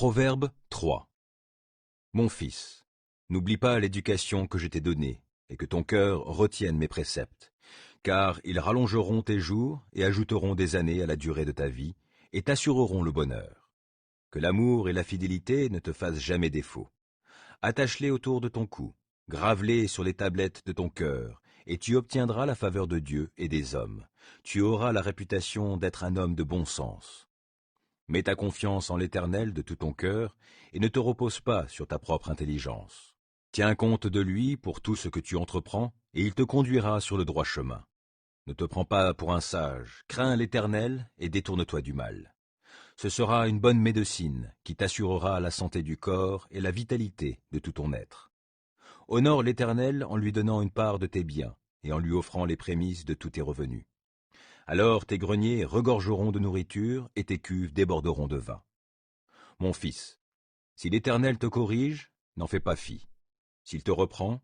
Proverbe 3. Mon fils, n'oublie pas l'éducation que je t'ai donnée, et que ton cœur retienne mes préceptes, car ils rallongeront tes jours et ajouteront des années à la durée de ta vie, et t'assureront le bonheur. Que l'amour et la fidélité ne te fassent jamais défaut. Attache-les autour de ton cou, grave-les sur les tablettes de ton cœur, et tu obtiendras la faveur de Dieu et des hommes. Tu auras la réputation d'être un homme de bon sens. Mets ta confiance en l'Éternel de tout ton cœur, et ne te repose pas sur ta propre intelligence. Tiens compte de lui pour tout ce que tu entreprends, et il te conduira sur le droit chemin. Ne te prends pas pour un sage, crains l'Éternel et détourne-toi du mal. Ce sera une bonne médecine qui t'assurera la santé du corps et la vitalité de tout ton être. Honore l'Éternel en lui donnant une part de tes biens et en lui offrant les prémices de tous tes revenus. Alors tes greniers regorgeront de nourriture et tes cuves déborderont de vin. Mon fils, si l'Éternel te corrige, n'en fais pas fi. S'il te reprend,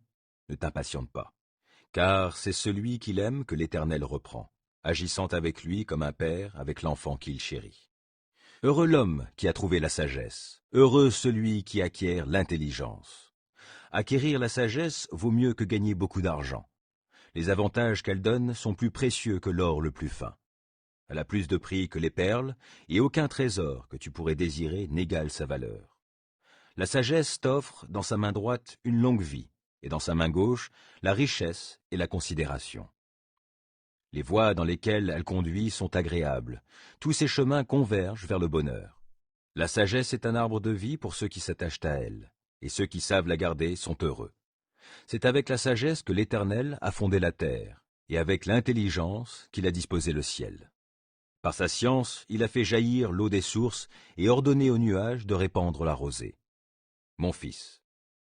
ne t'impatiente pas. Car c'est celui qu'il aime que l'Éternel reprend, agissant avec lui comme un père avec l'enfant qu'il chérit. Heureux l'homme qui a trouvé la sagesse, heureux celui qui acquiert l'intelligence. Acquérir la sagesse vaut mieux que gagner beaucoup d'argent. Les avantages qu'elle donne sont plus précieux que l'or le plus fin. Elle a plus de prix que les perles, et aucun trésor que tu pourrais désirer n'égale sa valeur. La sagesse t'offre dans sa main droite une longue vie, et dans sa main gauche la richesse et la considération. Les voies dans lesquelles elle conduit sont agréables. Tous ses chemins convergent vers le bonheur. La sagesse est un arbre de vie pour ceux qui s'attachent à elle, et ceux qui savent la garder sont heureux. C'est avec la sagesse que l'Éternel a fondé la terre, et avec l'intelligence qu'il a disposé le ciel. Par sa science, il a fait jaillir l'eau des sources et ordonné aux nuages de répandre la rosée. Mon fils,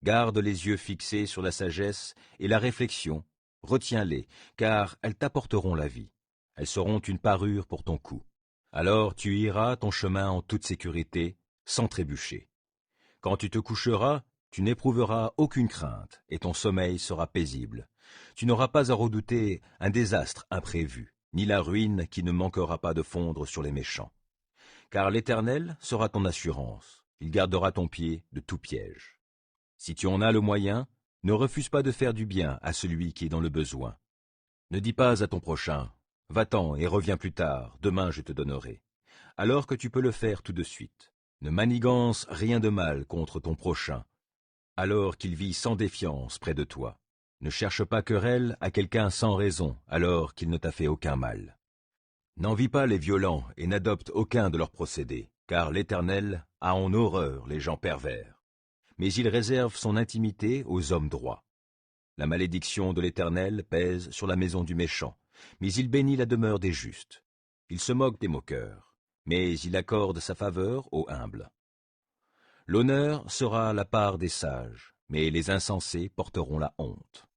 garde les yeux fixés sur la sagesse et la réflexion, retiens-les, car elles t'apporteront la vie. Elles seront une parure pour ton cou. Alors tu iras ton chemin en toute sécurité, sans trébucher. Quand tu te coucheras, tu n'éprouveras aucune crainte, et ton sommeil sera paisible. Tu n'auras pas à redouter un désastre imprévu, ni la ruine qui ne manquera pas de fondre sur les méchants. Car l'Éternel sera ton assurance, il gardera ton pied de tout piège. Si tu en as le moyen, ne refuse pas de faire du bien à celui qui est dans le besoin. Ne dis pas à ton prochain, « Va-t'en et reviens plus tard, demain je te donnerai », alors que tu peux le faire tout de suite. Ne manigance rien de mal contre ton prochain, alors qu'il vit sans défiance près de toi. Ne cherche pas querelle à quelqu'un sans raison, alors qu'il ne t'a fait aucun mal. N'envie pas les violents et n'adopte aucun de leurs procédés, car l'Éternel a en horreur les gens pervers. Mais il réserve son intimité aux hommes droits. La malédiction de l'Éternel pèse sur la maison du méchant, mais il bénit la demeure des justes. Il se moque des moqueurs, mais il accorde sa faveur aux humbles. L'honneur sera la part des sages, mais les insensés porteront la honte.